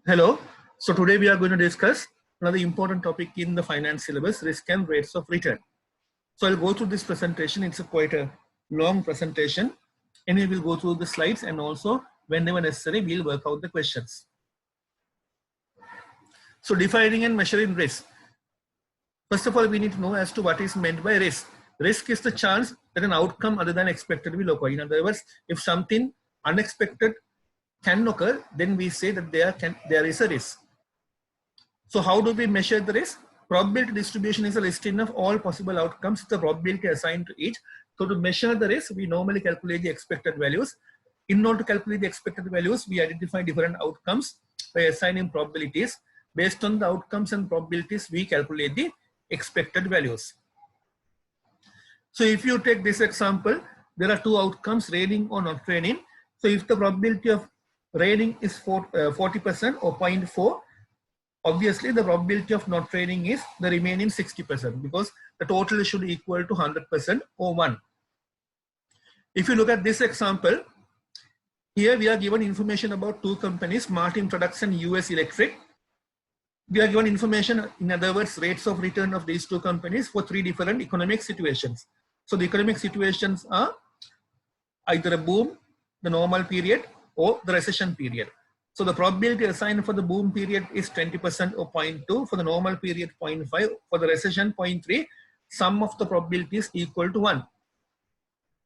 Hello. So today we are going to discuss another important topic in the finance syllabus, risk and rates of return. So I'll go through this presentation. It's quite a long presentation, and we will go through the slides, and also whenever necessary, we'll work out the questions. So defining and measuring risk. First of all, we need to know as to what is meant by risk. Risk is the chance that an outcome other than expected will occur. In other words, if something unexpected can occur, then we say that there is a risk. So how do we measure the risk? Probability distribution is a listing of all possible outcomes, the probability assigned to each. So to measure the risk, we normally calculate the expected values. In order to calculate the expected values, we identify different outcomes by assigning probabilities. Based on the outcomes and probabilities, we calculate the expected values. So if you take this example, there are two outcomes, raining or not raining. So if the probability of raining is 40% or 0.4, obviously the probability of not raining is the remaining 60%, because the total should equal to 100% or 1. If you look at this example, here we are given information about two companies, Martin Products and US Electric. We are given information, in other words, rates of return of these two companies for three different economic situations. So the economic situations are either a boom, the normal period, or the recession period. So the probability assigned for the boom period is 20% or 0.2, for the normal period 0.5, for the recession 0.3, sum of the probabilities equal to 1.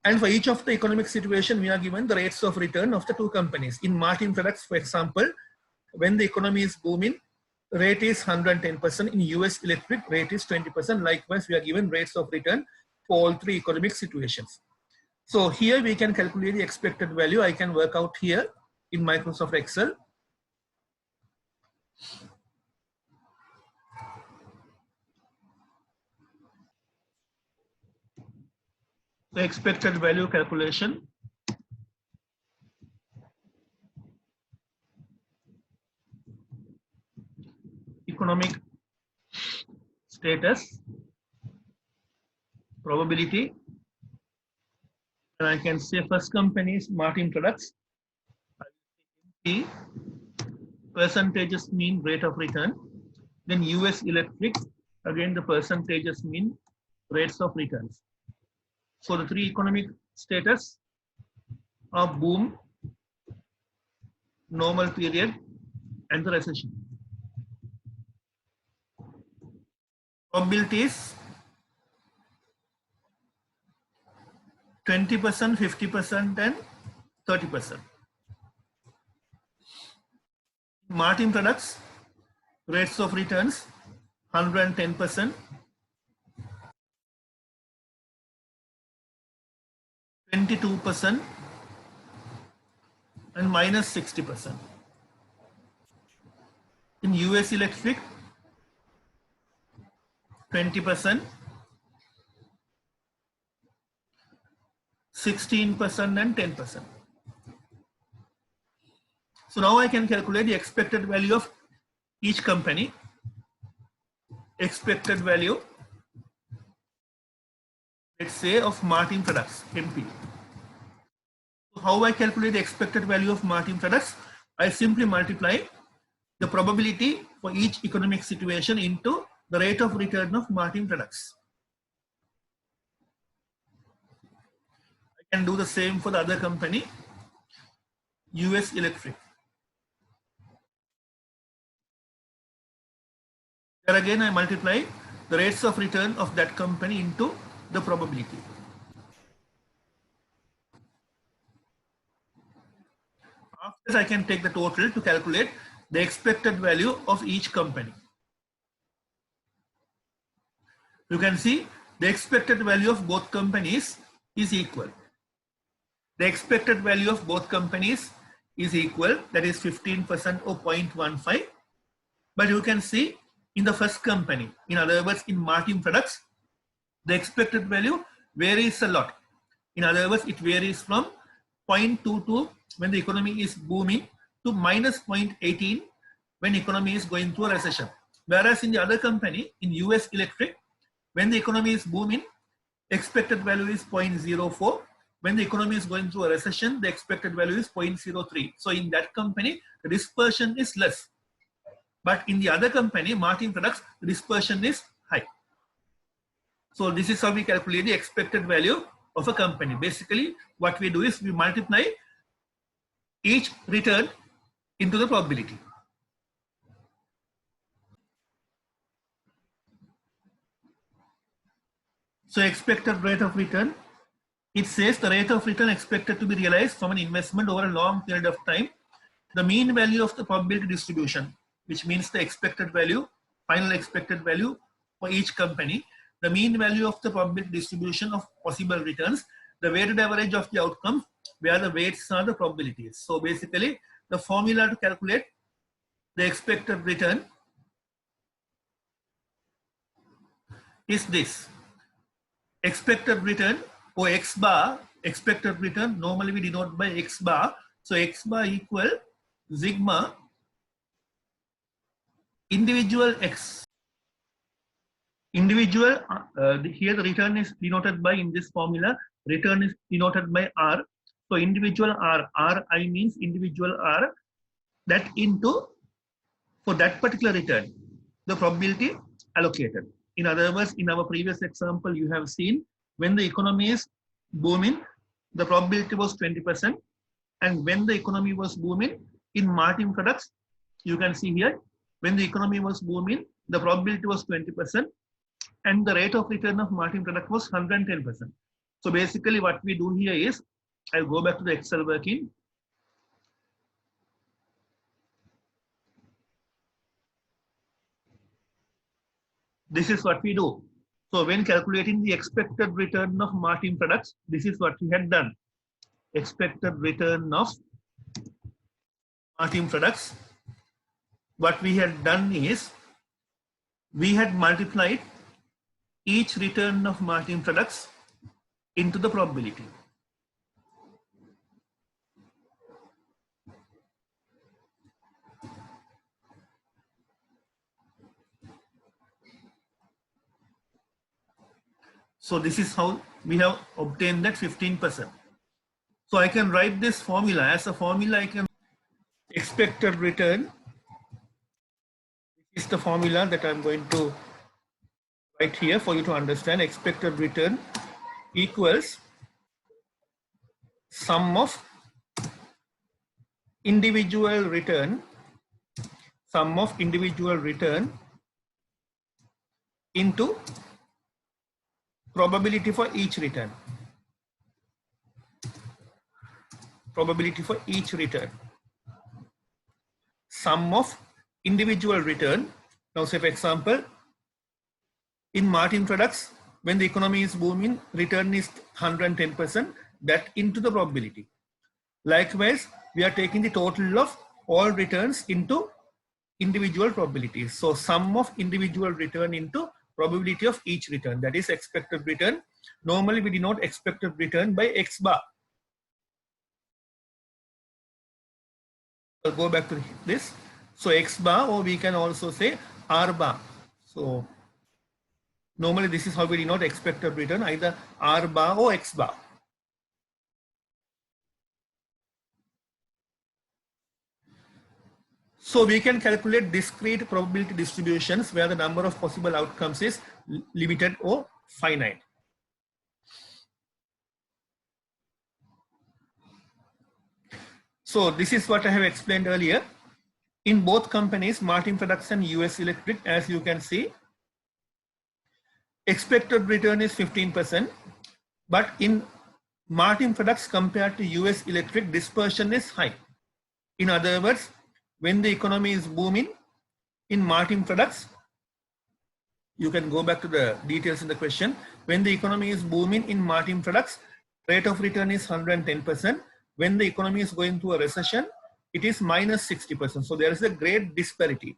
And for each of the economic situation, we are given the rates of return of the two companies. In Martin Products, for example, when the economy is booming, rate is 110%. In US Electric, rate is 20%. Likewise, we are given rates of return for all three economic situations. So here we can calculate the expected value. I can work out here in Microsoft Excel. The expected value calculation. Economic status, probability, and I can say first company is Martin Products. MP, percentages mean rate of return. Then US Electric, again the percentages mean rates of returns. So the three economic status are boom, normal period, and the recession. Probabilities 20%, 50%, and 30%. Martin Products, rates of returns 110%, 22%, and minus 60%. In US Electric, 20%, 16%, and 10%. So now I can calculate the expected value of each company. Expected value, let's say, of Martin Products, MP. So how I calculate the expected value of Martin Products? I simply multiply the probability for each economic situation into the rate of return of Martin Products. I can do the same for the other company, US Electric. There again I multiply the rates of return of that company into the probability. After this, I can take the total to calculate the expected value of each company. You can see the expected value of both companies is equal. The expected value of both companies is equal, that is 15% or 0.15. But you can see in the first company, in other words, in Martin Products, the expected value varies a lot. In other words, it varies from 0.22 when the economy is booming to minus 0.18 when economy is going through a recession. Whereas in the other company, in US Electric, when the economy is booming, expected value is 0.04. When the economy is going through a recession, the expected value is 0.03. So in that company, the dispersion is less. But in the other company, Martin Products, the dispersion is high. So this is how we calculate the expected value of a company. Basically, what we do is we multiply each return into the probability. So expected rate of return, it says the rate of return expected to be realized from an investment over a long period of time. The mean value of the probability distribution, which means the expected value, final expected value for each company, the mean value of the probability distribution of possible returns, the weighted average of the outcome, where the weights are the probabilities. So basically, the formula to calculate the expected return is this. Expected return or X bar, expected return, normally we denote by X bar. So X bar equal sigma individual X. Individual, here the return is denoted by, in this formula, return is denoted by R. So individual R, Ri means individual R, that into, for that particular return, the probability allocated. In other words, in our previous example, you have seen when the economy is booming, the probability was 20%. And when the economy was booming, in Martin Products, you can see here, when the economy was booming, the probability was 20%. And the rate of return of Martin Product was 110%. So basically what we do here is, I'll go back to the Excel working. This is what we do. So when calculating the expected return of Martin Products, this is what we had done. Expected return of Martin Products. What we had done is, we had multiplied each return of Martin Products into the probability. So this is how we have obtained that 15%. So I can write this formula as a formula. I can expected return. This is the formula that I'm going to write here for you to understand. Expected return equals sum of individual return, into probability for each return. Probability for each return. Sum of individual return. Now say for example, in Martin Products, when the economy is booming, return is 110%, that into the probability. Likewise, we are taking the total of all returns into individual probabilities. So sum of individual return into probability of each return, that is expected return. Normally we denote expected return by X bar. I'll go back to this. So X bar, or we can also say R bar. So normally this is how we denote expected return, either R bar or X bar. So we can calculate discrete probability distributions where the number of possible outcomes is limited or finite. So this is what I have explained earlier. In both companies, Martin Products and US Electric, as you can see, expected return is 15%, but in Martin Products compared to US Electric, dispersion is high. In other words, when the economy is booming, in Martin Products, you can go back to the details in the question. When the economy is booming in Martin Products, rate of return is 110%. When the economy is going through a recession, it is minus 60%. So there is a great disparity,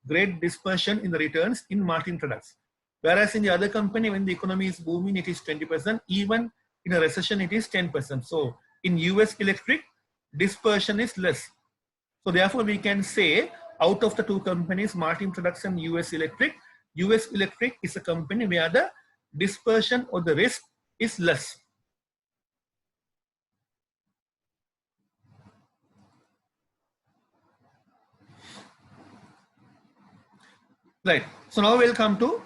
great dispersion in the returns in Martin Products. Whereas in the other company, when the economy is booming, it is 20%. Even in a recession, it is 10%. So in US Electric, dispersion is less. So therefore, we can say out of the two companies, Martin Products and US Electric is a company where the dispersion or the risk is less. Right. So now we'll come to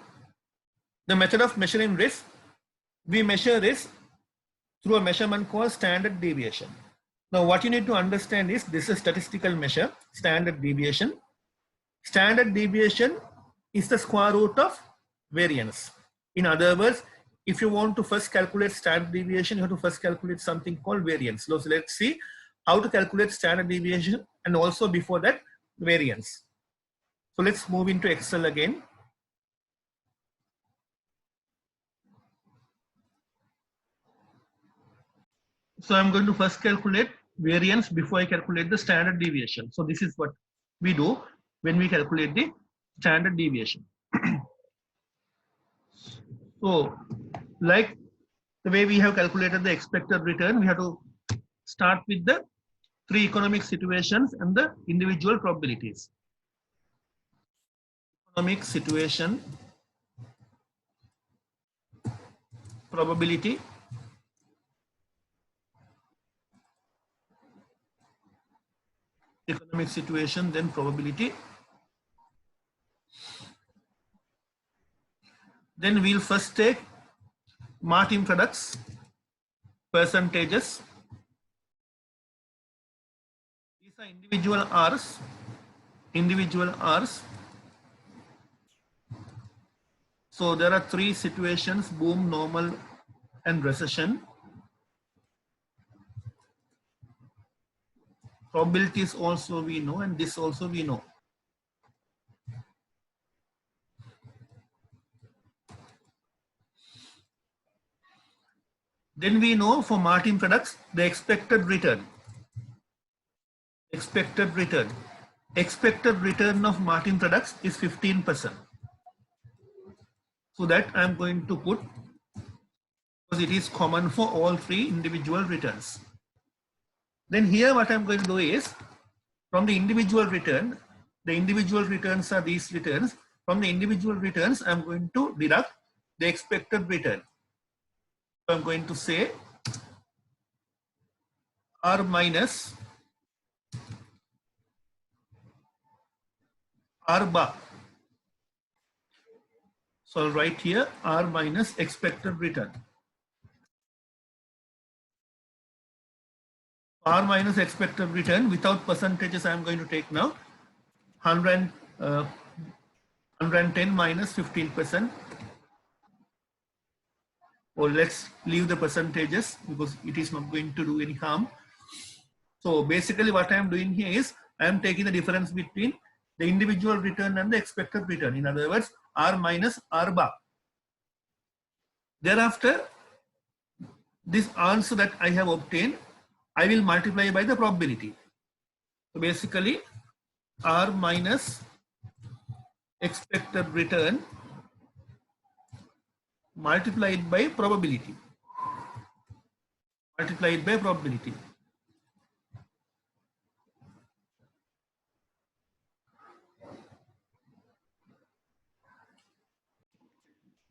the method of measuring risk. We measure risk through a measurement called standard deviation. Now what you need to understand is this is a statistical measure, standard deviation. Standard deviation is the square root of variance. In other words, if you want to first calculate standard deviation, you have to first calculate something called variance. So let's see how to calculate standard deviation and also before that variance. So let's move into Excel again. So I'm going to first calculate variance before I calculate the standard deviation. So this is what we do when we calculate the standard deviation. So like the way we have calculated the expected return, we have to start with the three economic situations and the individual probabilities. Economic situation, probability, economic situation, then probability. Then we'll first take Martin products, percentages. These are individual R's, individual R's. So there are three situations: boom, normal, and recession. Probabilities also we know, and this also we know. Then we know for Martin products the expected return. Expected return. Expected return of Martin products is 15%. So that I'm going to put because it is common for all three individual returns. Then here what I'm going to do is from the individual return, the individual returns are these returns. From the individual returns, I'm going to deduct the expected return. So I'm going to say R minus R bar. So I'll write here R minus expected return. R minus expected return without percentages I'm going to take now 110 minus 15%. Or let's leave the percentages because it is not going to do any harm. So basically what I am doing here is I am taking the difference between the individual return and the expected return. In other words, R minus R bar. Thereafter, this answer that I have obtained, I will multiply by the probability. So basically, R minus expected return multiplied by probability. Multiplied by probability.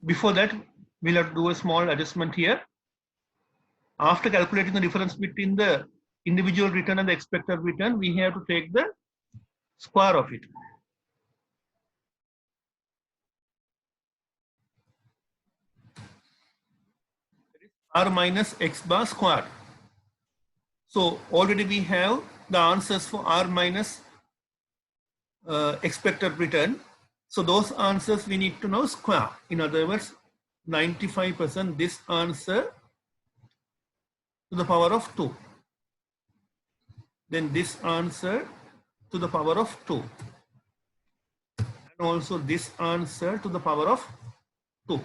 Before that, we'll have to do a small adjustment here. After calculating the difference between the individual return and the expected return, we have to take the square of it. R minus X bar squared. So already we have the answers for R minus expected return. So those answers we need to now square. In other words, 95% this answer to the power of 2. Then this answer to the power of 2. And also this answer to the power of 2.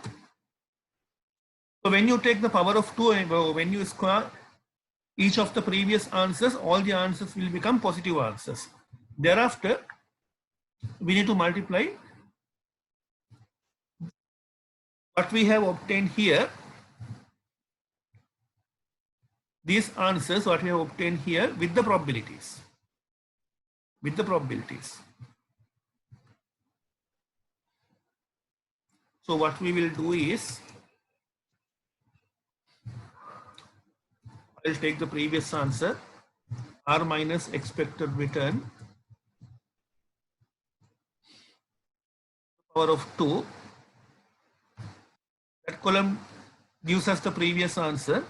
So when you take the power of 2 and when you square each of the previous answers, all the answers will become positive answers. Thereafter, we need to multiply what we have obtained here. These answers, what we have obtained here with the probabilities. With the probabilities. So what we will do is, I'll take the previous answer, R minus expected return, power of 2. That column gives us the previous answer.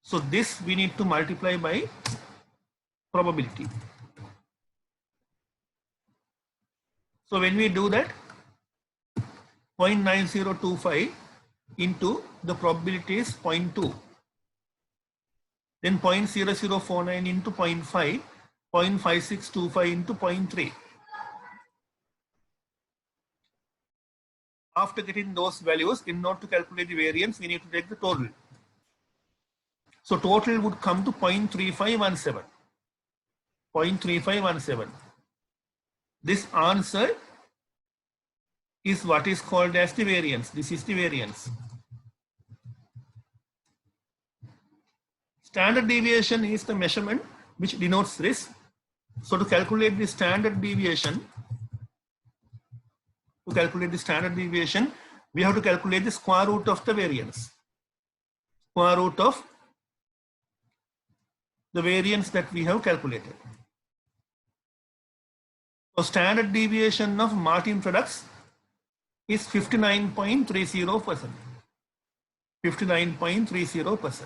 So this we need to multiply by probability. So when we do that, 0.9025 into the probability is 0.2. Then 0.0049 into 0.5, 0.5625 into 0.3. After getting those values, in order to calculate the variance, we need to take the total. So total would come to 0.3517. 0.3517. This answer is what is called as the variance. This is the variance. Standard deviation is the measurement which denotes risk. So to calculate the standard deviation, we have to calculate the square root of the variance. Square root of the variance that we have calculated. So standard deviation of Martin products is 59.30%. 59.30%.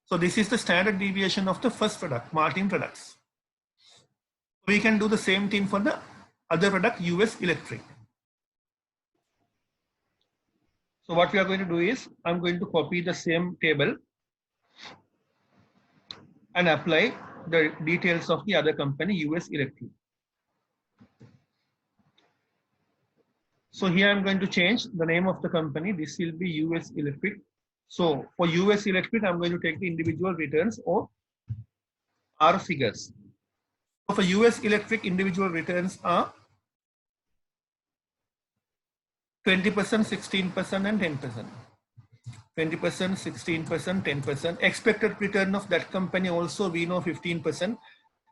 So this is the standard deviation of the first product, Martin products. We can do the same thing for the other product, US Electric. So what we are going to do is, I'm going to copy the same table and apply the details of the other company, US Electric. So here I'm going to change the name of the company. This will be US Electric. So for US Electric, I'm going to take the individual returns or R figures. So for US Electric, individual returns are 20%, 16%, and 10%. 20%, 16%, 10%. Expected return of that company also we know 15%.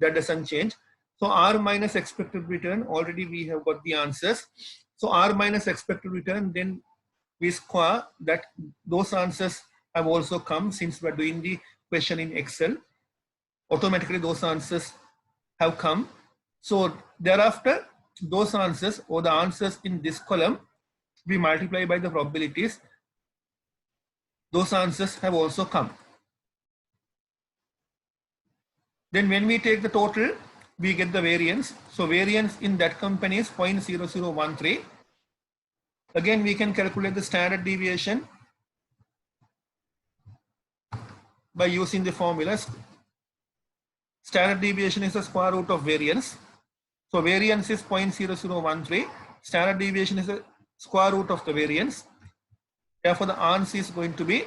That doesn't change. So R minus expected return, already we have got the answers. So R minus expected return, then we square that. Those answers have also come since we're doing the question in Excel. Automatically those answers have come. So thereafter, those answers or the answers in this column, we multiply by the probabilities. Those answers have also come. Then when we take the total, we get the variance. So variance in that company is 0.0013. Again, we can calculate the standard deviation by using the formulas. Standard deviation is the square root of variance. So variance is 0.0013. Standard deviation is the square root of the variance. Therefore, the answer is going to be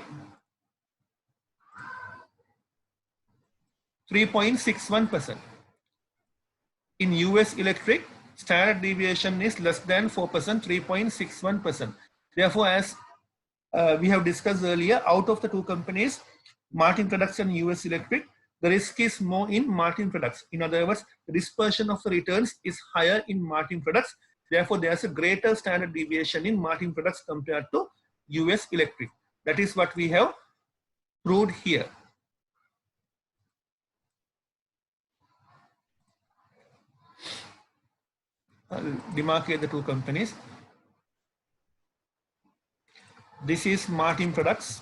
3.61%. In US Electric, standard deviation is less than 4%, 3.61%. Therefore, as we have discussed earlier, out of the two companies, Martin Products and US Electric, the risk is more in Martin Products. In other words, the dispersion of the returns is higher in Martin Products. Therefore, there's a greater standard deviation in Martin Products compared to US Electric. That is what we have proved here. I'll demarcate the two companies. This is Martin Products.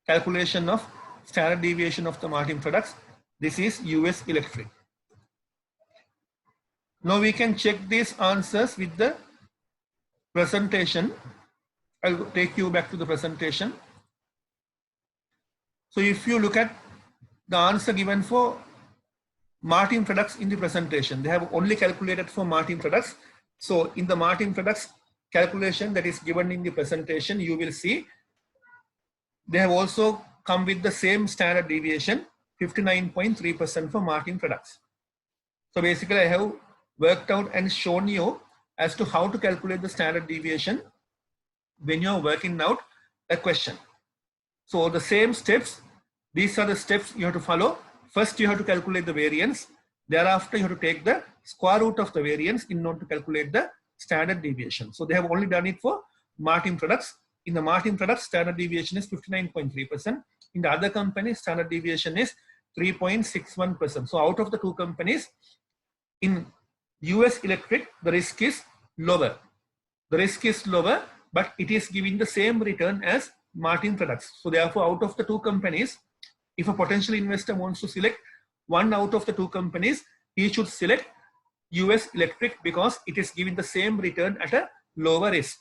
Calculation of standard deviation of the Martin Products. This is US Electric. Now we can check these answers with the presentation. I'll take you back to the presentation. So if you look at the answer given for Martin Products in the presentation, they have only calculated for Martin Products. So in the Martin Products calculation that is given in the presentation, you will see they have also come with the same standard deviation, 59.3% for Martin Products. So basically I have worked out and shown you as to how to calculate the standard deviation when you're working out a question. So the same steps, these are the steps you have to follow. First, you have to calculate the variance. Thereafter, you have to take the square root of the variance in order to calculate the standard deviation. So they have only done it for Martin Products. In the Martin Products, standard deviation is 59.3%. In the other company, standard deviation is 3.61%. So out of the two companies, in US Electric, the risk is lower. The risk is lower, but it is giving the same return as Martin Products. So therefore, out of the two companies, if a potential investor wants to select one out of the two companies, he should select US Electric because it is giving the same return at a lower risk.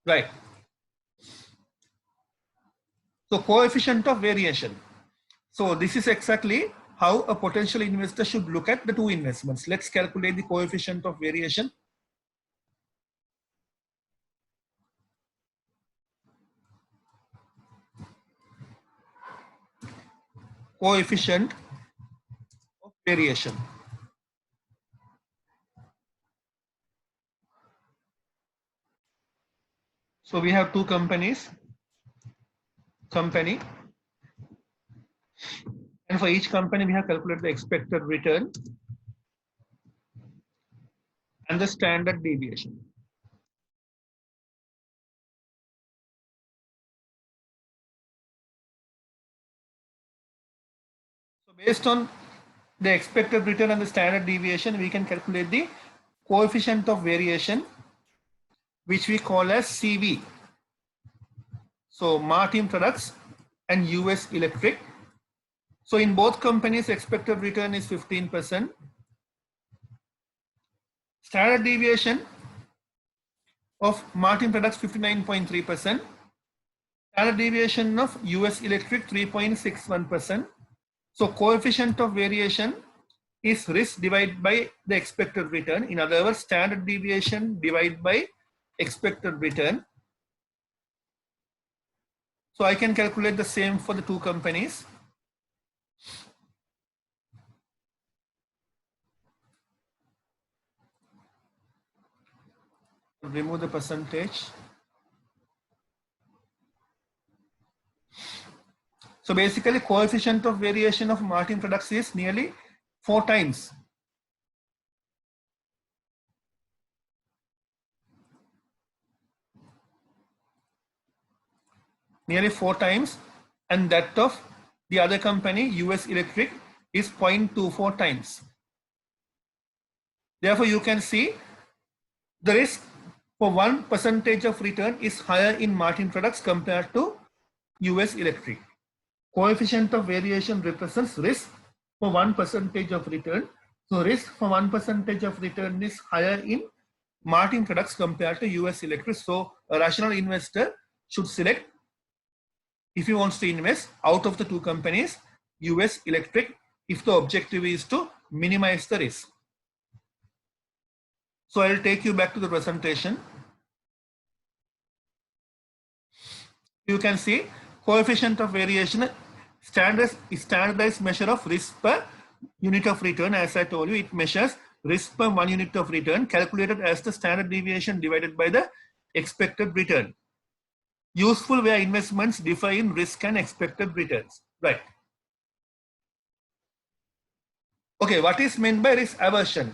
Right. So coefficient of variation. So this is exactly how a potential investor should look at the two investments. Let's calculate the coefficient of variation. Coefficient of variation. So we have two companies, and for each company we have calculated the expected return and the standard deviation. So based on the expected return and the standard deviation, we can calculate the coefficient of variation, which we call as CV. So Martin Products and US Electric. So in both companies, expected return is 15%. Standard deviation of Martin Products 59.3%. Standard deviation of US Electric 3.61%. So coefficient of variation is risk divided by the expected return. In other words, standard deviation divided by expected return. So I can calculate the same for the two companies. Remove the percentage. So basically, coefficient of variation of Martin Products is nearly 4 times. Nearly 4 times, and that of the other company, US Electric, is 0.24 times. Therefore, you can see the risk for 1% of return is higher in Martin Products compared to US Electric. Coefficient of variation represents risk for 1% of return. So risk for 1% of return is higher in Martin Products compared to US Electric. So a rational investor should select, if he wants to invest out of the two companies, US Electric, if the objective is to minimize the risk. So I'll take you back to the presentation. You can see coefficient of variation, standardized measure of risk per unit of return. As I told you, it measures risk per 1 unit of return calculated as the standard deviation divided by the expected return. Useful where investments differ in risk and expected returns. Right. Okay, what is meant by risk aversion?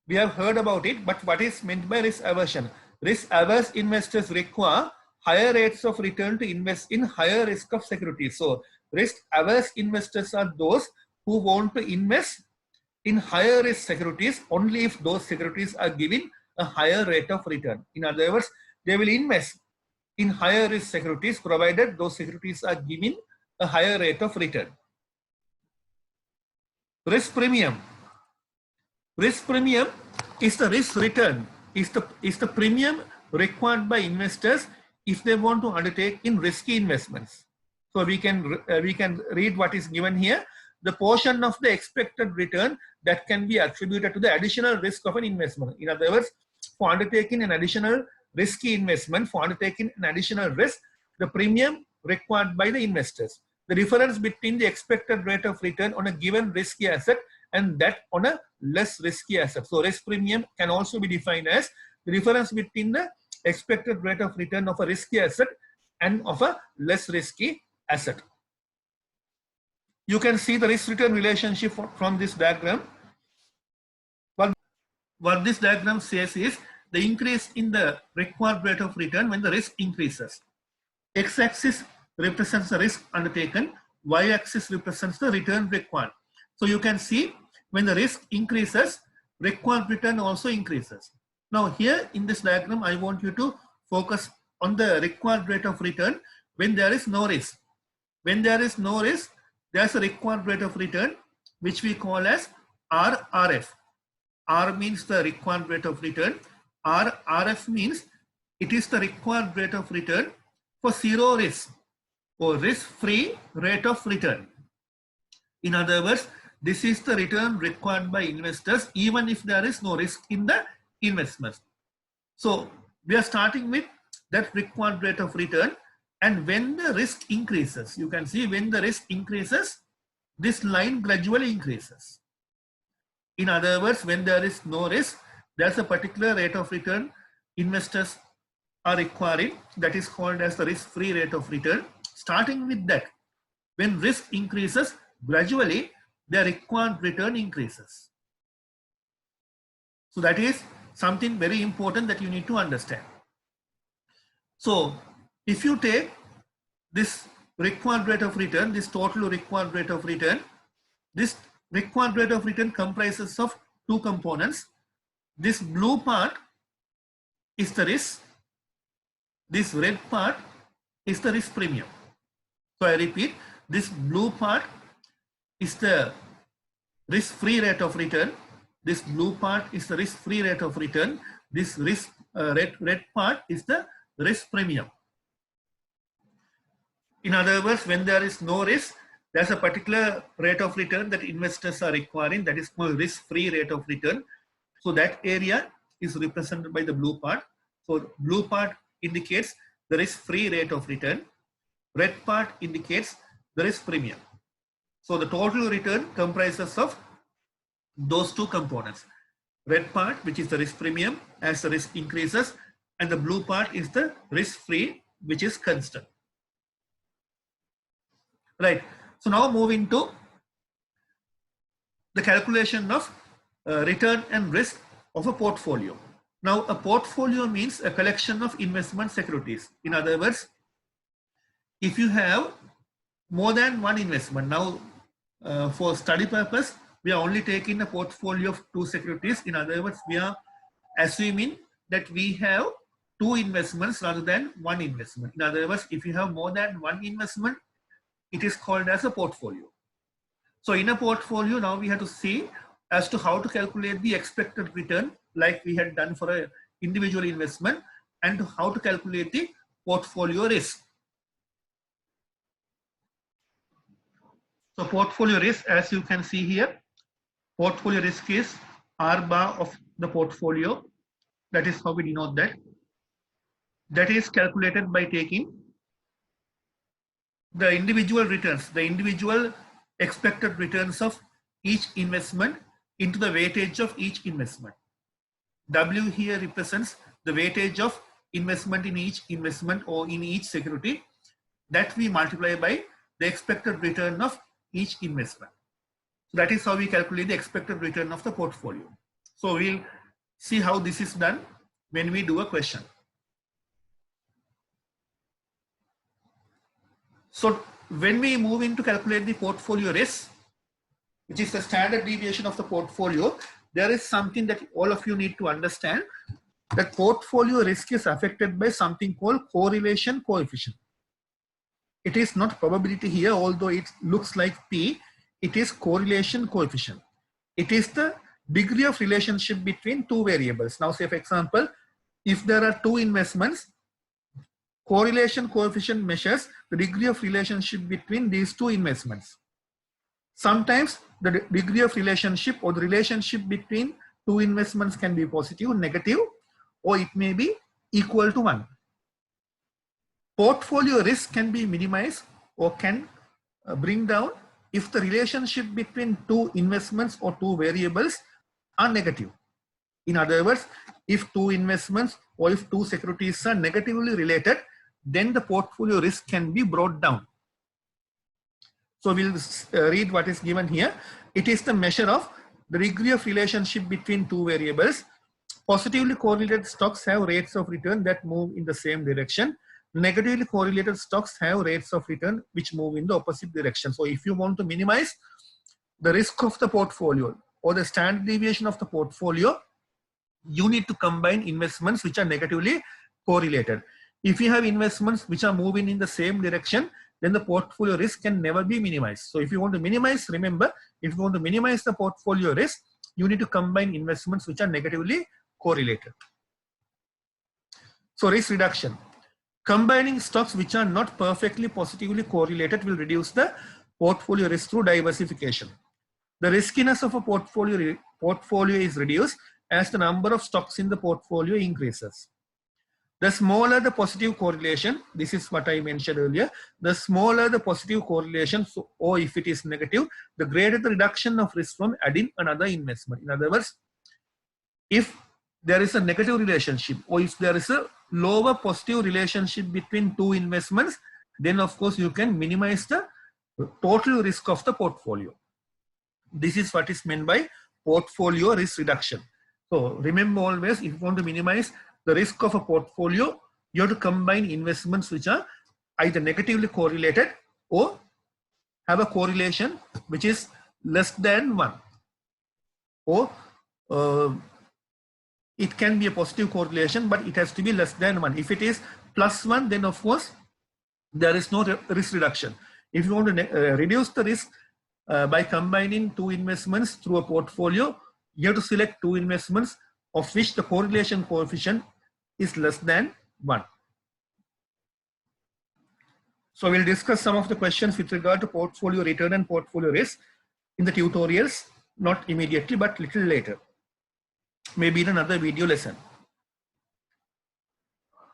We have heard about it, but what is meant by risk aversion? Risk averse investors require higher rates of return to invest in higher risk of securities. So risk averse investors are those who want to invest in higher risk securities only if those securities are giving a higher rate of return. In other words, they will invest in higher risk securities provided those securities are giving a higher rate of return. Risk premium. Risk premium is the risk return, is the premium required by investors if they want to undertake in risky investments. So we can read what is given here. The portion of the expected return that can be attributed to the additional risk of an investment. In other words, for undertaking an additional risky investment, for undertaking an additional risk, the premium required by the investors. The difference between the expected rate of return on a given risky asset and that on a less risky asset. So risk premium can also be defined as the difference between the expected rate of return of a risky asset and of a less risky asset. You can see the risk return relationship from this diagram. What this diagram says is the increase in the required rate of return when the risk increases. X-axis represents the risk undertaken, Y-axis represents the return required. So you can see when the risk increases, required return also increases. Now here in this diagram, I want you to focus on the required rate of return when there is no risk. When there is no risk, there's a required rate of return which we call as RRF. R means the required rate of return. RRF means it is the required rate of return for zero risk or risk-free rate of return. In other words, this is the return required by investors even if there is no risk in the investments. So we are starting with that required rate of return, and when the risk increases, you can see when the risk increases, this line gradually increases. In other words, when there is no risk, there's a particular rate of return investors are requiring, that is called as the risk-free rate of return. Starting with that, when risk increases, gradually the required return increases. So that is something very important that you need to understand. So if you take this required rate of return, this total required rate of return, this required rate of return comprises of two components. This blue part is the risk. This red part is the risk premium. So I repeat, this blue part is the risk-free rate of return. This blue part is the risk-free rate of return. This red part is the risk premium. In other words, when there is no risk, there's a particular rate of return that investors are requiring, that is called risk-free rate of return. So that area is represented by the blue part. So blue part indicates the risk-free rate of return. Red part indicates the risk premium. So the total return comprises of those two components. Red part, which is the risk premium as the risk increases, and the blue part is the risk-free, which is constant. Right. So now moving to the calculation of return and risk of a portfolio. Now a portfolio means a collection of investment securities. In other words, if you have more than one investment, now for study purpose, we are only taking a portfolio of two securities. In other words, we are assuming that we have two investments rather than one investment. In other words, if you have more than one investment, it is called as a portfolio. So in a portfolio, now we have to see as to how to calculate the expected return like we had done for an individual investment, and how to calculate the portfolio risk. So portfolio risk, as you can see here, portfolio risk is R bar of the portfolio. That is how we denote that. That is calculated by taking the individual returns, the individual expected returns of each investment into the weightage of each investment. W here represents the weightage of investment in each investment or in each security that we multiply by the expected return of each investment. So that is how we calculate the expected return of the portfolio. So we'll see how this is done when we do a question. So when we move into calculate the portfolio risk, which is the standard deviation of the portfolio, there is something that all of you need to understand, that portfolio risk is affected by something called correlation coefficient. It is not probability here, although it looks like P, it is correlation coefficient. It is the degree of relationship between two variables. Now say for example, if there are two investments, correlation coefficient measures the degree of relationship between these two investments. Sometimes the degree of relationship or the relationship between two investments can be positive, negative, or it may be equal to 1. Portfolio risk can be minimized or can bring down if the relationship between two investments or two variables are negative. In other words, if two investments or if two securities are negatively related, then the portfolio risk can be brought down. So we'll read what is given here. It is the measure of the degree of relationship between two variables. Positively correlated stocks have rates of return that move in the same direction. Negatively correlated stocks have rates of return which move in the opposite direction. So if you want to minimize the risk of the portfolio or the standard deviation of the portfolio, you need to combine investments which are negatively correlated. If you have investments which are moving in the same direction, then the portfolio risk can never be minimized. So if you want to minimize, remember, if you want to minimize the portfolio risk, you need to combine investments which are negatively correlated. So risk reduction. Combining stocks which are not perfectly positively correlated will reduce the portfolio risk through diversification. The riskiness of a portfolio is reduced as the number of stocks in the portfolio increases. The smaller the positive correlation, this is what I mentioned earlier, the smaller the positive correlation, so, or if it is negative, the greater the reduction of risk from adding another investment. In other words, if there is a negative relationship or if there is a lower positive relationship between two investments, then of course you can minimize the total risk of the portfolio. This is what is meant by portfolio risk reduction. So remember always, if you want to minimize the risk of a portfolio, you have to combine investments which are either negatively correlated or have a correlation which is less than 1, or it can be a positive correlation, but it has to be less than 1. If it is +1, then of course there is no risk reduction. If you want to reduce the risk by combining two investments through a portfolio, you have to select two investments of which the correlation coefficient is less than 1. So we'll discuss some of the questions with regard to portfolio return and portfolio risk in the tutorials, not immediately, but little later, maybe in another video lesson.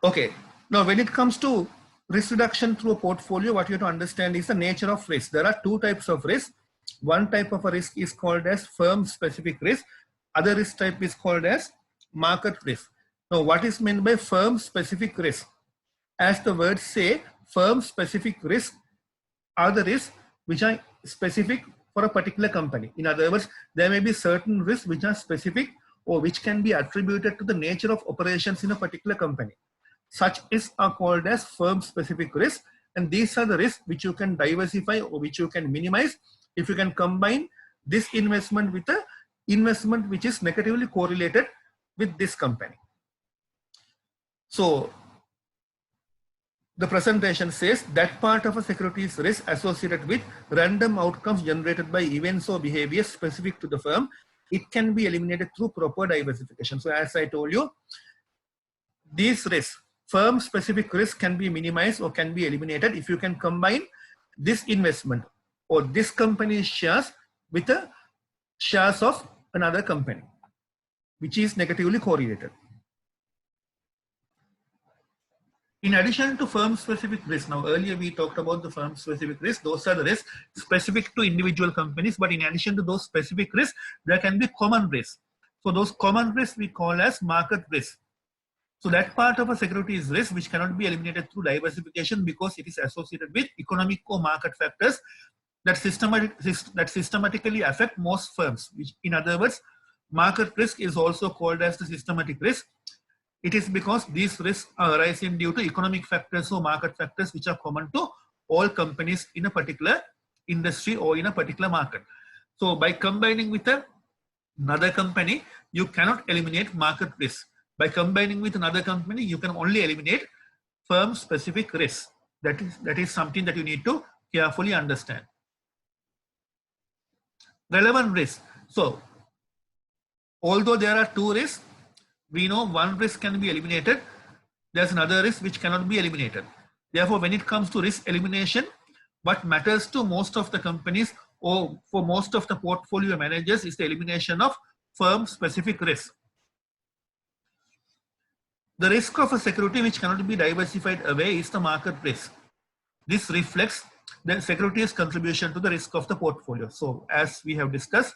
Okay, now when it comes to risk reduction through a portfolio, what you have to understand is the nature of risk. There are two types of risk. One type of a risk is called as firm specific risk. Other risk type is called as market risk. Now, what is meant by firm specific risk? As the words say, firm specific risk are the risks which are specific for a particular company. In other words, there may be certain risks which are specific or which can be attributed to the nature of operations in a particular company. Such risks are called as firm specific risk, and these are the risks which you can diversify or which you can minimize if you can combine this investment with a investment which is negatively correlated with this company. So the presentation says that part of a securities risk associated with random outcomes generated by events or behaviors specific to the firm, it can be eliminated through proper diversification. So as I told you, these risks, firm specific risk, can be minimized or can be eliminated if you can combine this investment or this company's shares with the shares of another company which is negatively correlated. In addition to firm specific risk, now earlier we talked about the firm specific risk, those are the risks specific to individual companies, but in addition to those specific risks, there can be common risks. So those common risks we call as market risk. So that part of a securities risk which cannot be eliminated through diversification because it is associated with economic or market factors that systematically affect most firms. Which, in other words, market risk is also called as the systematic risk. It is because these risks are arising due to economic factors or market factors which are common to all companies in a particular industry or in a particular market. So by combining with another company, you cannot eliminate market risk. By combining with another company, you can only eliminate firm specific risk. That is something that you need to carefully understand. Relevant risk. So although there are two risks, we know one risk can be eliminated. There's another risk which cannot be eliminated. Therefore, when it comes to risk elimination, what matters to most of the companies or for most of the portfolio managers is the elimination of firm specific risk. The risk of a security which cannot be diversified away is the market risk. This reflects the security's contribution to the risk of the portfolio. So as we have discussed,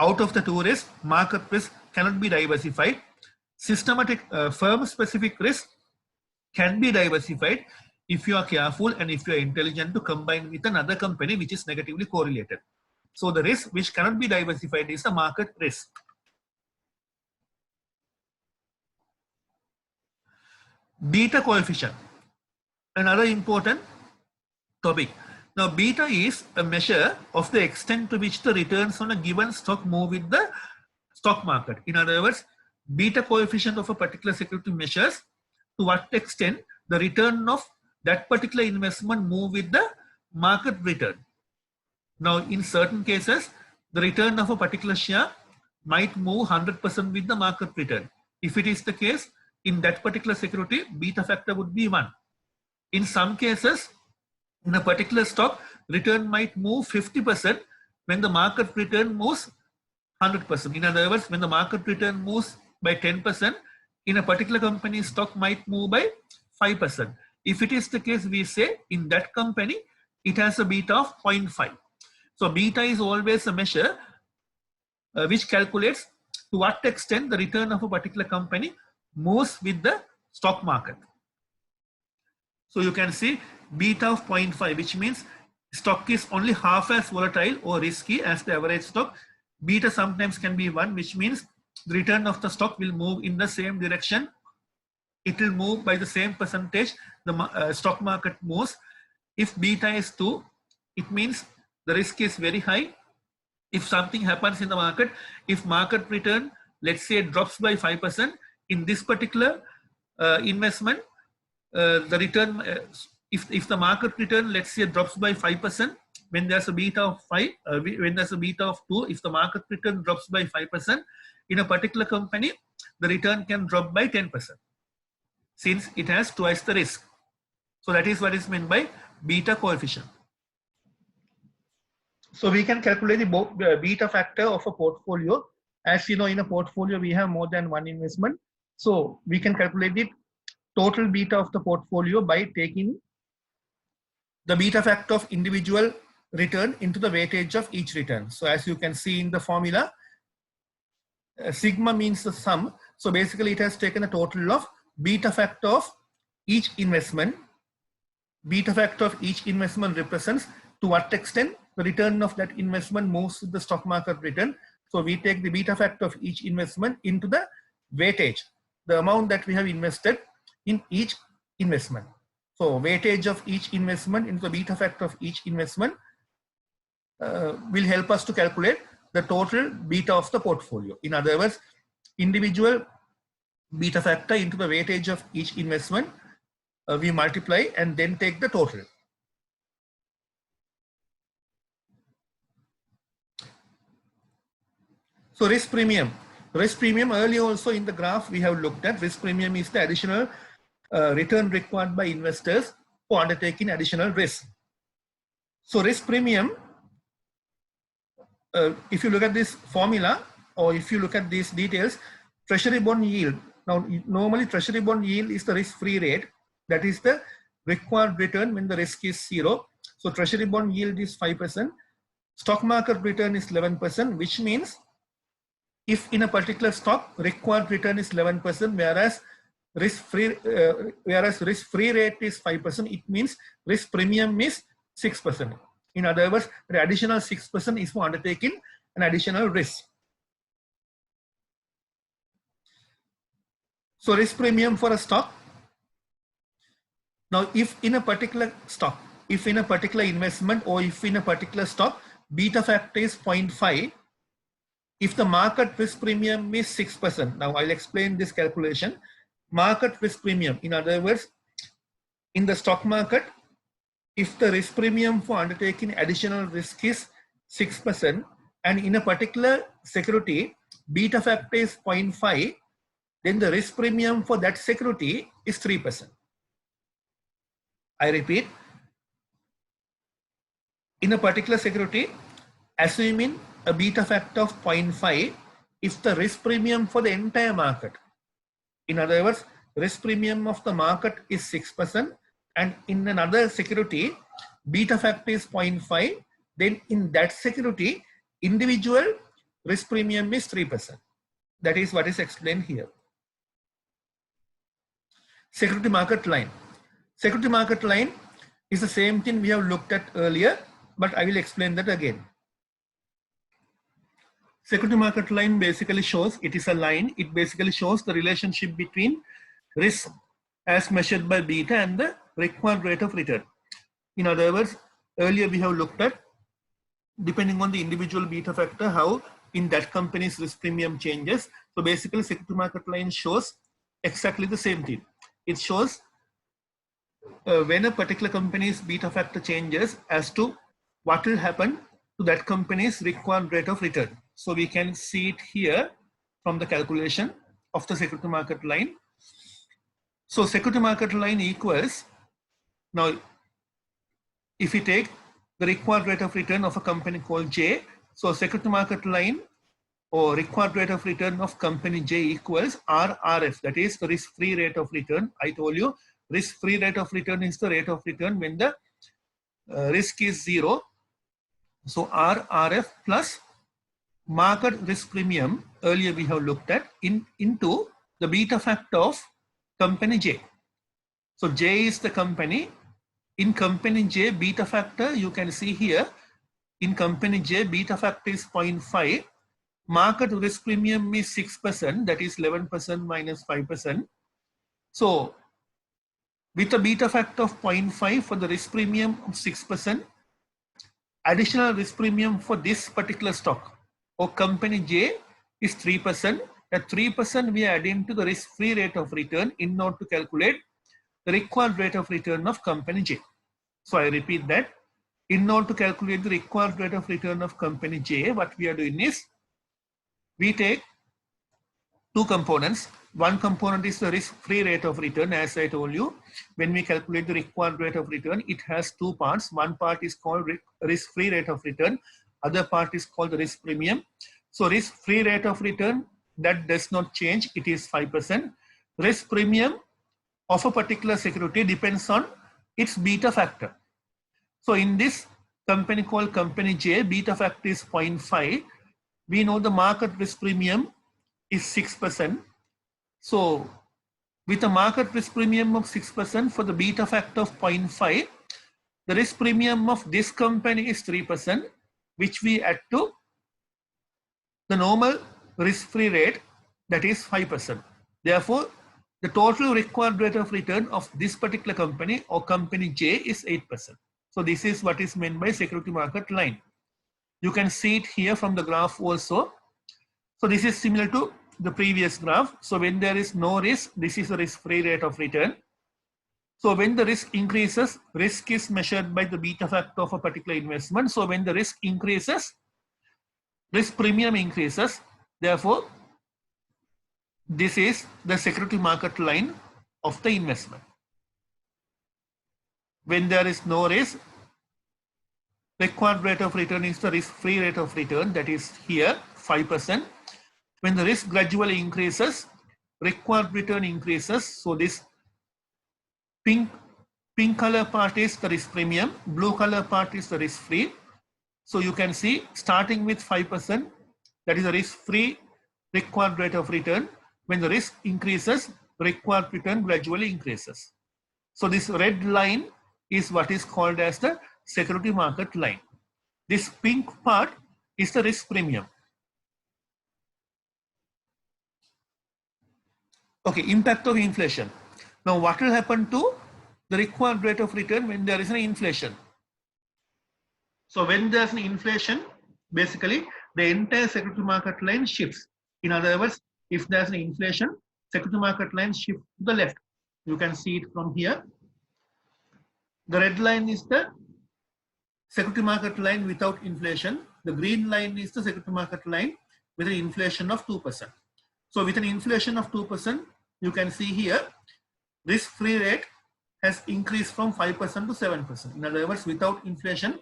out of the two risks, market risk cannot be diversified. Systematic firm specific risk can be diversified if you are careful and if you are intelligent to combine with another company which is negatively correlated. So the risk which cannot be diversified is the market risk. Beta coefficient, another important topic. Now, beta is a measure of the extent to which the returns on a given stock move with the stock market. In other words, beta coefficient of a particular security measures to what extent the return of that particular investment move with the market return. Now, in certain cases, the return of a particular share might move 100% with the market return. If it is the case, in that particular security, beta factor would be 1. In some cases, in a particular stock, return might move 50% when the market return moves 100%. In other words, when the market return moves by 10%, in a particular company, stock might move by 5%. If it is the case, we say in that company, it has a beta of 0.5. So beta is always a measure which calculates to what extent the return of a particular company moves with the stock market. So you can see beta of 0.5, which means stock is only half as volatile or risky as the average stock. Beta sometimes can be 1, which means the return of the stock will move in the same direction. It will move by the same percentage the stock market moves. If beta is 2, it means the risk is very high. If something happens in the market, if market return, let's say, drops by 5%, in this particular investment, the return, if the market return, let's say, drops by 5%, when there's a beta of 5, when there's a beta of 2, if the market return drops by 5%, in a particular company, the return can drop by 10%, since it has twice the risk. So that is what is meant by beta coefficient. So we can calculate the beta factor of a portfolio. As you know, in a portfolio, we have more than one investment. So we can calculate the total beta of the portfolio by taking the beta factor of individual return into the weightage of each return. So as you can see in the formula, sigma means the sum. So basically it has taken a total of beta factor of each investment. Beta factor of each investment represents to what extent the return of that investment moves with the stock market return. So we take the beta factor of each investment into the weightage, the amount that we have invested in each investment. So weightage of each investment into the beta factor of each investment will help us to calculate the total beta of the portfolio. In other words, individual beta factor into the weightage of each investment, we multiply and then take the total. So risk premium. Risk premium, earlier also in the graph we have looked at, risk premium is the additional return required by investors for undertaking additional risk. So risk premium, if you look at this formula or if you look at these details, treasury bond yield. Now normally treasury bond yield is the risk-free rate, that is the required return when the risk is 0. So treasury bond yield is 5%. Stock market return is 11%, which means if in a particular stock required return is 11%, whereas risk-free rate is 5%, it means risk premium is 6%. In other words, the additional 6% is for undertaking an additional risk. So risk premium for a stock. Now, if in a particular stock, if in a particular investment or if in a particular stock, beta factor is 0.5, if the market risk premium is 6%, now I'll explain this calculation. Market risk premium, in other words, in the stock market, if the risk premium for undertaking additional risk is 6%, and in a particular security, beta factor is 0.5, then the risk premium for that security is 3%. I repeat, in a particular security, assuming a beta factor of 0.5, if the risk premium for the entire market, in other words, risk premium of the market is 6%, and in another security, beta factor is 0.5, then in that security, individual risk premium is 3%. That is what is explained here. Security market line. Security market line is the same thing we have looked at earlier, but I will explain that again. Security market line basically shows, it is a line, it basically shows the relationship between risk as measured by beta and the required rate of return. In other words, earlier we have looked at, depending on the individual beta factor, how in that company's risk premium changes. So basically security market line shows exactly the same thing. It shows when a particular company's beta factor changes as to what will happen to that company's required rate of return. So we can see it here from the calculation of the security market line. So security market line equals, now if we take the required rate of return of a company called J, so security market line or required rate of return of company J equals RRF, that is the risk-free rate of return. I told you risk-free rate of return is the rate of return when the risk is zero. So RRF plus market risk premium, earlier we have looked at, into the beta factor of company J. So J is the company. In company J, beta factor, you can see here, in company J, beta factor is 0.5. Market risk premium is 6%, that is 11% minus 5%. So with a beta factor of 0.5 for the risk premium of 6%, additional risk premium for this particular stock or company J is 3%. At 3% we add into the risk-free rate of return in order to calculate the required rate of return of company J. So I repeat that. In order to calculate the required rate of return of company J, what we are doing is we take two components. One component is the risk-free rate of return. As I told you, when we calculate the required rate of return, it has two parts. One part is called risk-free rate of return. Other part is called the risk premium. So risk-free rate of return, that does not change. It is 5%. Risk premium of a particular security depends on its beta factor. So in this company called company J, beta factor is 0.5. We know the market risk premium is 6%. So with a market risk premium of 6% for the beta factor of 0.5, the risk premium of this company is 3%, which we add to the normal risk-free rate, that is 5%. Therefore, the total required rate of return of this particular company or company J is 8%. So this is what is meant by security market line. You can see it here from the graph also. So this is similar to the previous graph. So when there is no risk, this is the risk-free rate of return. So when the risk increases, risk is measured by the beta factor of a particular investment. So when the risk increases, risk premium increases. Therefore, this is the security market line of the investment. When there is no risk, required rate of return is the risk-free rate of return, that is here 5%. When the risk gradually increases, required return increases. So this pink color part is the risk premium, blue color part is the risk-free. So you can see starting with 5%, that is a risk-free required rate of return. When the risk increases, required return gradually increases. So this red line is what is called as the security market line. This pink part is the risk premium. Okay, impact of inflation. Now what will happen to the required rate of return when there is an inflation? So when there's an inflation, basically the entire security market line shifts. In other words, if there's an inflation, security market line shifts to the left. You can see it from here. The red line is the security market line without inflation. The green line is the security market line with an inflation of 2%. So with an inflation of 2%, you can see here, risk-free rate has increased from 5% to 7%. In other words, without inflation,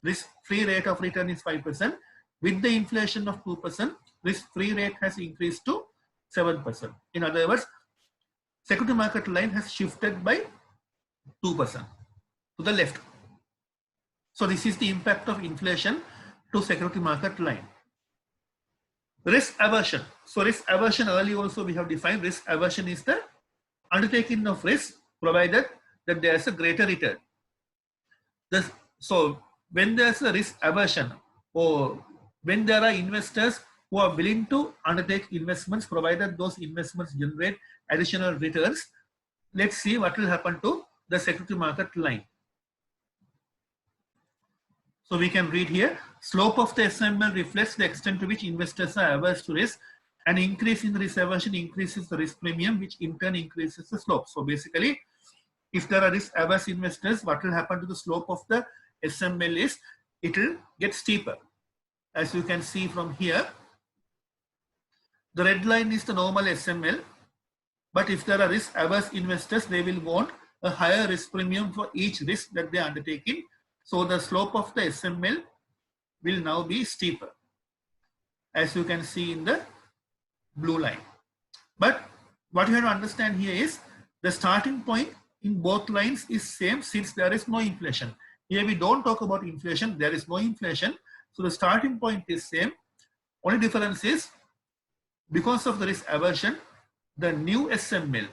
risk-free rate of return is 5%. With the inflation of 2%, risk-free rate has increased to 7%. In other words, security market line has shifted by 2% to the left. So this is the impact of inflation to security market line. Risk aversion. So risk aversion, earlier also we have defined risk aversion is the undertaking of risk provided that there is a greater return. So when there is a risk aversion or when there are investors who are willing to undertake investments provided those investments generate additional returns, let's see what will happen to the security market line. So we can read here, slope of the SML reflects the extent to which investors are averse to risk. An increase in the risk aversion increases the risk premium, which in turn increases the slope. So basically, if there are risk averse investors, what will happen to the slope of the SML is it will get steeper. As you can see from here, the red line is the normal SML, but if there are risk averse investors, they will want a higher risk premium for each risk that they are undertaking. So the slope of the SML will now be steeper, as you can see in the blue line. But what you have to understand here is the starting point in both lines is same since there is no inflation. Here we don't talk about inflation, there is no inflation. So the starting point is same. Only difference is because of the risk aversion, the new SML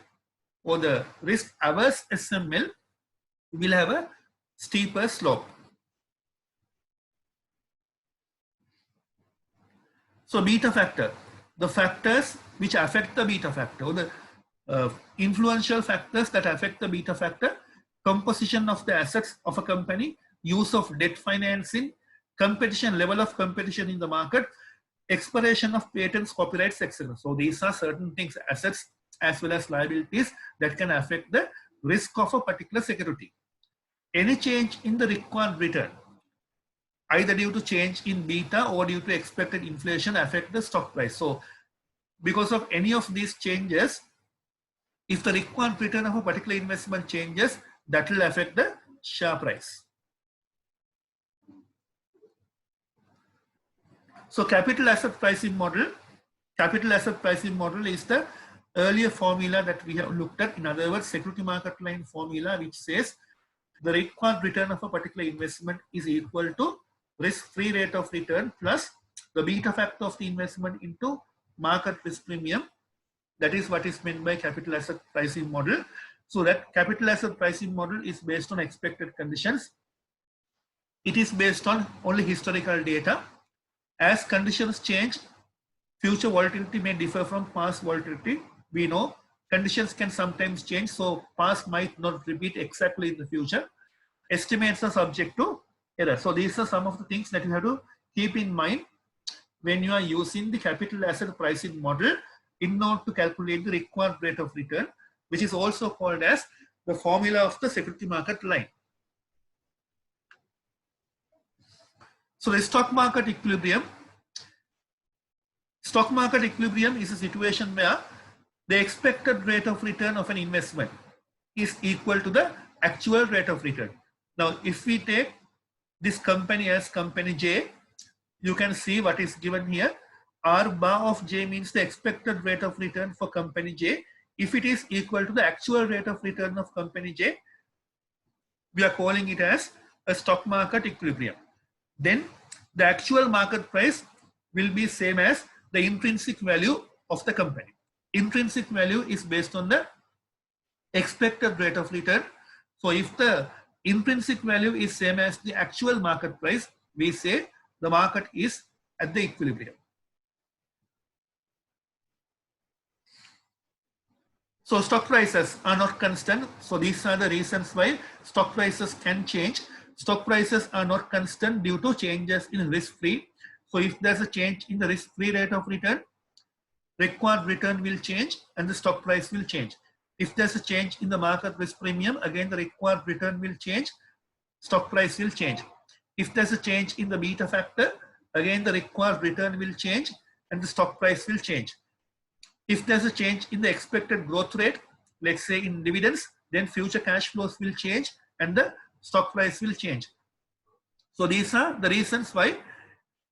or the risk averse SML will have a steeper slope. So beta factor, the factors which affect the beta factor, or the influential factors that affect the beta factor: composition of the assets of a company, use of debt financing, competition, level of competition in the market, expiration of patents, copyrights, etc. So these are certain things, assets as well as liabilities, that can affect the risk of a particular security. Any change in the required return, either due to change in beta or due to expected inflation, affect the stock price. So because of any of these changes, if the required return of a particular investment changes, that will affect the share price. So capital asset pricing model is the earlier formula that we have looked at. In other words, security market line formula, which says the required return of a particular investment is equal to risk-free rate of return plus the beta factor of the investment into market risk premium. That is what is meant by capital asset pricing model. So that capital asset pricing model is based on expected conditions. It is based on only historical data. As conditions change, future volatility may differ from past volatility. We know conditions can sometimes change, so past might not repeat exactly in the future. Estimates are subject to error. So these are some of the things that you have to keep in mind when you are using the capital asset pricing model in order to calculate the required rate of return, which is also called as the formula of the security market line. So the stock market equilibrium. Stock market equilibrium is a situation where the expected rate of return of an investment is equal to the actual rate of return. Now, if we take this company as company J, you can see what is given here. R bar of J means the expected rate of return for company J. If it is equal to the actual rate of return of company J, we are calling it as a stock market equilibrium. Then the actual market price will be same as the intrinsic value of the company. Intrinsic value is based on the expected rate of return. So if the intrinsic value is same as the actual market price, we say the market is at the equilibrium. So stock prices are not constant. So these are the reasons why stock prices can change. Stock prices are not constant due to changes in risk-free. So if there's a change in the risk-free rate of return, required return will change and the stock price will change. If there's a change in the market risk premium, again the required return will change, stock price will change. If there's a change in the beta factor, again the required return will change and the stock price will change. If there's a change in the expected growth rate, let's say in dividends, then future cash flows will change and the stock price will change. So these are the reasons why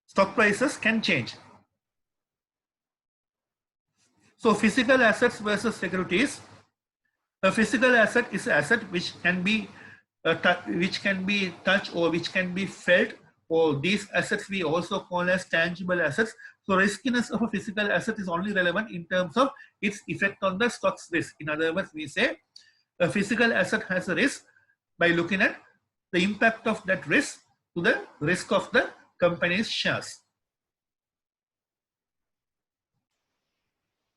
stock prices can change. So physical assets versus securities. A physical asset is an asset which can be touched or which can be felt, or these assets we also call as tangible assets. So riskiness of a physical asset is only relevant in terms of its effect on the stock's risk. In other words, we say a physical asset has a risk by looking at the impact of that risk to the risk of the company's shares.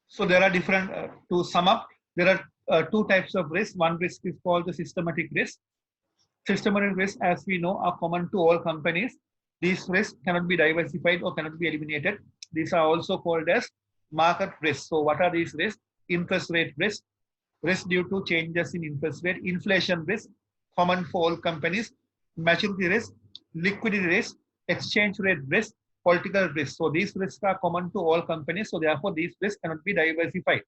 So there are different, to sum up, there are two types of risk. One risk is called the systematic risk. Systematic risks, as we know, are common to all companies. These risks cannot be diversified or cannot be eliminated. These are also called as market risks. So what are these risks? Interest rate risk, risk due to changes in interest rate, inflation risk, common for all companies, maturity risk, liquidity risk, exchange rate risk, political risk. So these risks are common to all companies. So therefore, these risks cannot be diversified.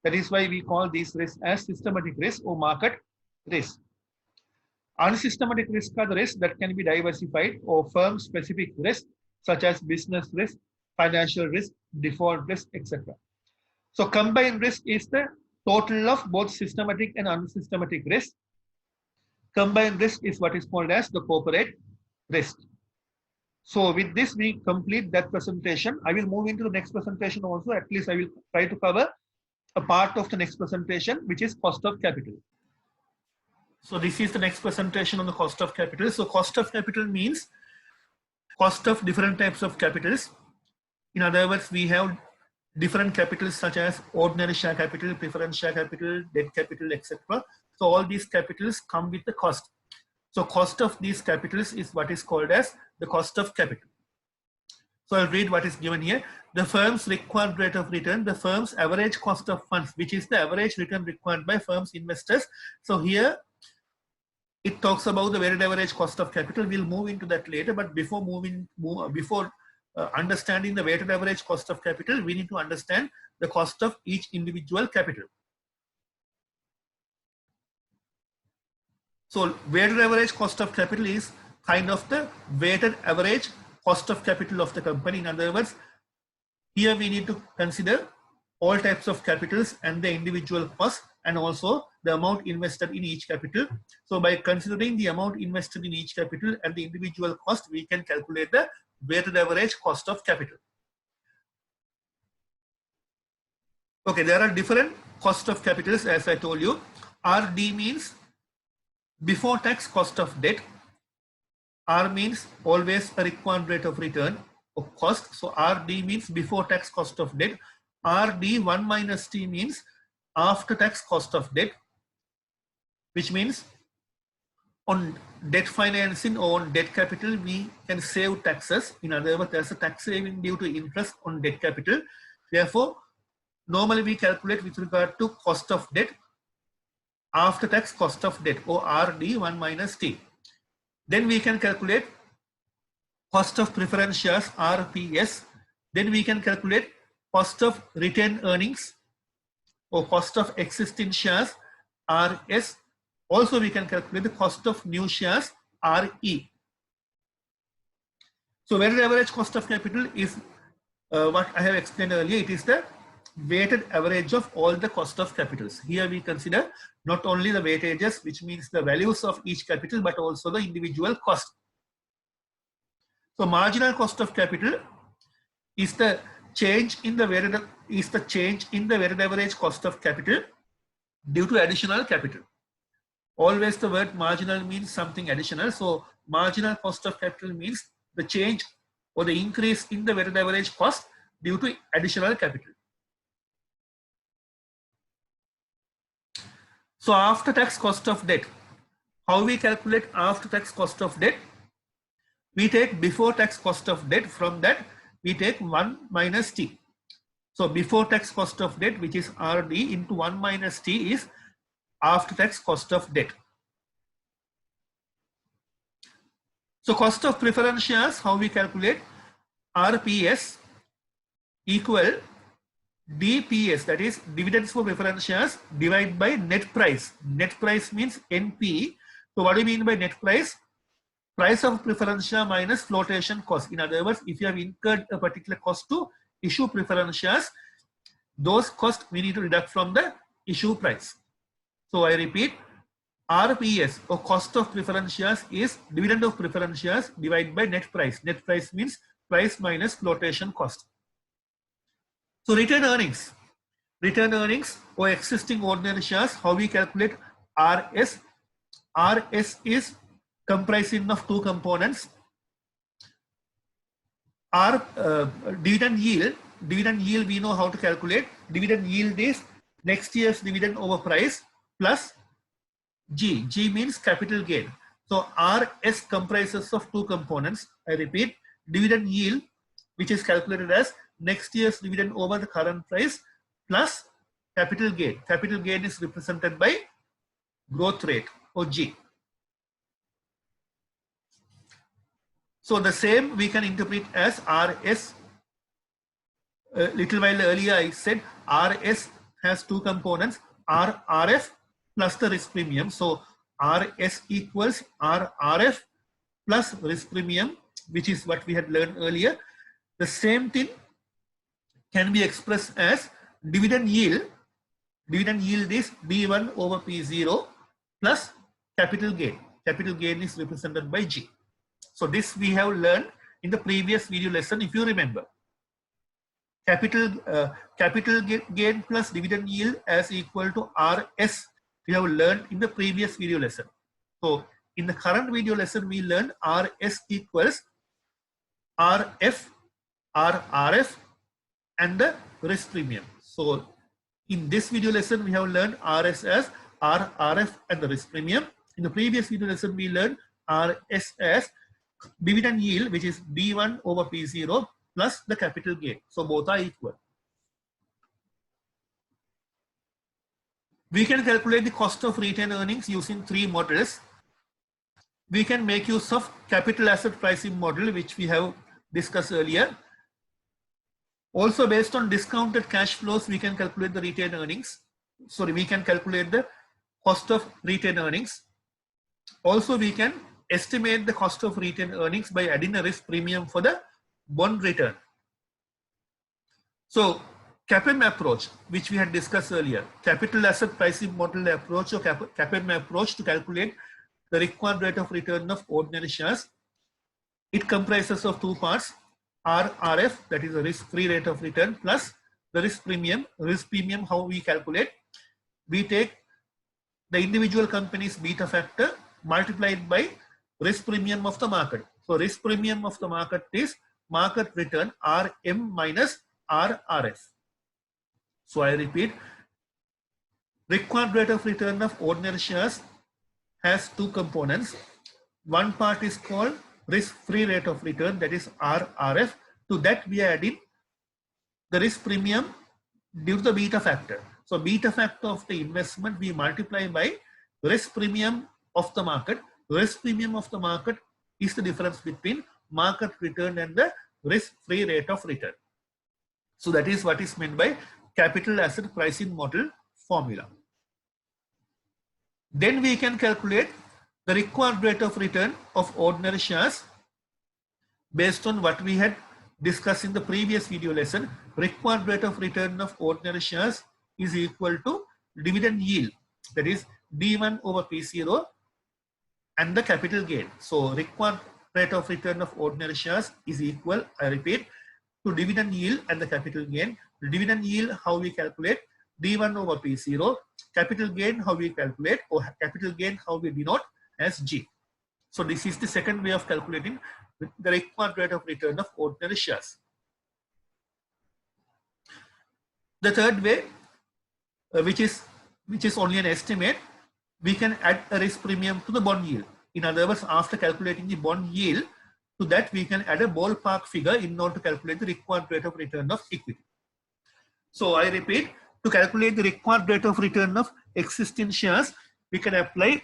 That is why we call these risks as systematic risk or market risk. Unsystematic risks are the risks that can be diversified or firm-specific risks such as business risk, financial risk, default risk, etc. So combined risk is the total of both systematic and unsystematic risk. Combined risk is what is called as the corporate risk. So with this, we complete that presentation. I will move into the next presentation also. At least I will try to cover a part of the next presentation, which is cost of capital. So this is the next presentation on the cost of capital. So cost of capital means cost of different types of capitals. In other words, we have different capitals such as ordinary share capital, preference share capital, debt capital, etc. So all these capitals come with the cost. So cost of these capitals is what is called as the cost of capital. So I'll read what is given here. The firm's required rate of return, the firm's average cost of funds, which is the average return required by firm's investors. So here it talks about the weighted average cost of capital. We'll move into that later, but before understanding the weighted average cost of capital, we need to understand the cost of each individual capital. So weighted average cost of capital is kind of the weighted average cost of capital of the company. In other words, here we need to consider all types of capitals and the individual costs and also the amount invested in each capital. So by considering the amount invested in each capital and the individual cost, we can calculate the weighted average cost of capital. Okay, there are different cost of capitals, as I told you. RD means before tax cost of debt. R means always a required rate of return of cost. So RD means before tax cost of debt. RD 1 minus T means after tax cost of debt, which means on debt financing or on debt capital, we can save taxes. In other words, there's a tax saving due to interest on debt capital. Therefore, normally we calculate with regard to cost of debt after tax cost of debt, or RD 1 minus T. Then we can calculate cost of preference shares, RPS. Then we can calculate cost of retained earnings or cost of existing shares, RS. Also, we can calculate the cost of new shares, RE. So weighted average cost of capital is what I have explained earlier. It is the weighted average of all the cost of capitals. Here we consider not only the weightages, which means the values of each capital, but also the individual cost. So marginal cost of capital is the change in the weighted average cost of capital due to additional capital. Always the word marginal means something additional. So marginal cost of capital means the change or the increase in the weighted average cost due to additional capital. So after tax cost of debt, how we calculate after tax cost of debt? We take before tax cost of debt. From that, we take 1 minus T. So before tax cost of debt, which is RD, into 1 minus T is after tax cost of debt. So cost of preference shares, how we calculate? RPS equal DPS, that is dividends for preference shares, divided by net price. Net price means NP. So what do you mean by net price? Price of preference share minus flotation cost. In other words, if you have incurred a particular cost to issue preference shares, those costs we need to deduct from the issue price. So I repeat, RPS or cost of preference shares is dividend of preference shares divided by net price. Net price means price minus flotation cost. So return earnings or existing ordinary shares, how we calculate RS? RS is comprising of two components. Dividend yield we know how to calculate. Dividend yield is next year's dividend over price plus G. G means capital gain. So RS comprises of two components. I repeat, dividend yield, which is calculated as next year's dividend over the current price, plus capital gain. Capital gain is represented by growth rate or G. So the same we can interpret as RS. A little while earlier I said RS has two components, RRF plus the risk premium. So RS equals RRF plus risk premium, which is what we had learned earlier. The same thing can be expressed as dividend yield. Dividend yield is B1 over P0 plus capital gain. Capital gain is represented by G. So this we have learned in the previous video lesson, if you remember. Capital gain plus dividend yield as equal to RS, we have learned in the previous video lesson. So in the current video lesson, we learned RS equals RF, RRF, and the risk premium. So in this video lesson, we have learned RS as RRF and the risk premium. In the previous video lesson, we learned RS as dividend yield, which is B1 over P0 plus the capital gain. So both are equal. We can calculate the cost of retained earnings using three models. We can make use of capital asset pricing model, which we have discussed earlier. Also, based on discounted cash flows, we can calculate the retained earnings. Sorry, we can calculate the cost of retained earnings. Also, we can estimate the cost of retained earnings by adding a risk premium for the bond return. So CAPM approach, which we had discussed earlier, capital asset pricing model approach or CAPM approach to calculate the required rate of return of ordinary shares. It comprises of two parts, RRF, that is the risk-free rate of return, plus the risk premium. Risk premium, how we calculate? We take the individual company's beta factor multiplied by risk premium of the market. So risk premium of the market is market return RM minus RRF. So I repeat, required rate of return of ordinary shares has two components. One part is called risk-free rate of return, that is RRF. To that we are adding the risk premium due to the beta factor. So beta factor of the investment we multiply by risk premium of the market. Risk premium of the market is the difference between market return and the risk-free rate of return. So that is what is meant by capital asset pricing model formula. Then we can calculate the required rate of return of ordinary shares based on what we had discussed in the previous video lesson. Required rate of return of ordinary shares is equal to dividend yield, that is D1 over P0 and the capital gain. So required rate of return of ordinary shares is equal, I repeat, to dividend yield and the capital gain. The dividend yield, how we calculate? D1 over P0. Capital gain, how we calculate, or capital gain, how we denote as G. So this is the second way of calculating the required rate of return of ordinary shares. The third way, which is only an estimate, we can add a risk premium to the bond yield. In other words, after calculating the bond yield, to that we can add a ballpark figure in order to calculate the required rate of return of equity. So I repeat, to calculate the required rate of return of existing shares, we can apply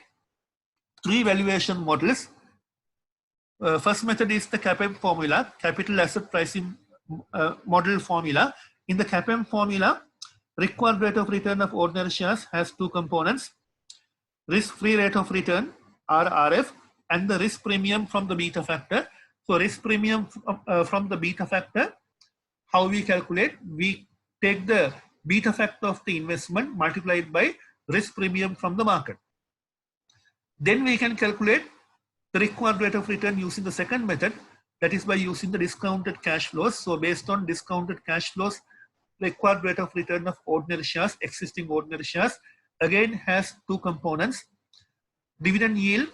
three valuation models. First method is the CAPM formula, capital asset pricing model formula. In the CAPM formula, required rate of return of ordinary shares has two components, risk-free rate of return, RRF, and the risk premium from the beta factor. So risk premium from the beta factor, how we calculate? We take the beta factor of the investment multiplied by risk premium from the market. Then we can calculate the required rate of return using the second method, that is by using the discounted cash flows. So based on discounted cash flows, required rate of return of ordinary shares, existing ordinary shares, again has two components, dividend yield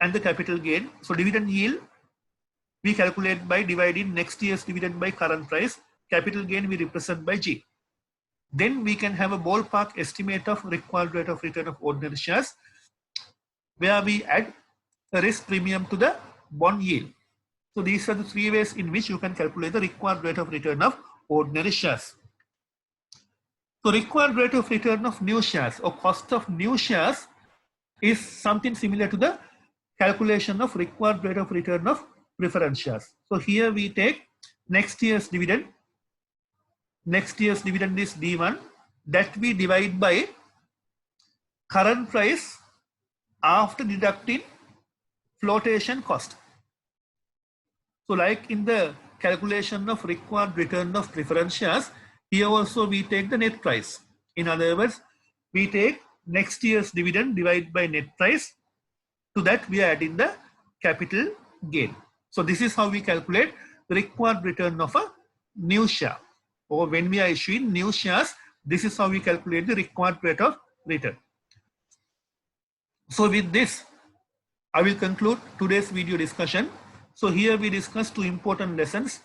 and the capital gain. So dividend yield we calculate by dividing next year's dividend by current price. Capital gain we represent by G. Then we can have a ballpark estimate of required rate of return of ordinary shares, where we add risk premium to the bond yield. So these are the three ways in which you can calculate the required rate of return of ordinary shares. So required rate of return of new shares or cost of new shares is something similar to the calculation of required rate of return of preference shares. So here we take next year's dividend. Next year's dividend is D1, that we divide by current price after deducting flotation cost. So like in the calculation of required return of preference shares, here also we take the net price. In other words, we take next year's dividend divided by net price. To that we are adding the capital gain. So this is how we calculate the required return of a new share. Or when we are issuing new shares, this is how we calculate the required rate of return. So with this, I will conclude today's video discussion. So here we discussed two important lessons: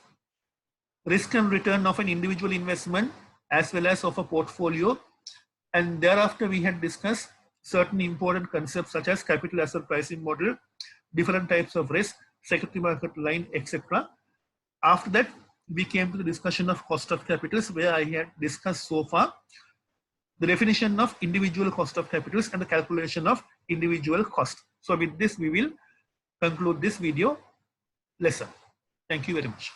risk and return of an individual investment as well as of a portfolio. And thereafter we had discussed certain important concepts such as capital asset pricing model, different types of risk, secondary market line, etc. After that, we came to the discussion of cost of capitals, where I had discussed so far the definition of individual cost of capitals and the calculation of individual cost. So with this, we will conclude this video lesson. Thank you very much.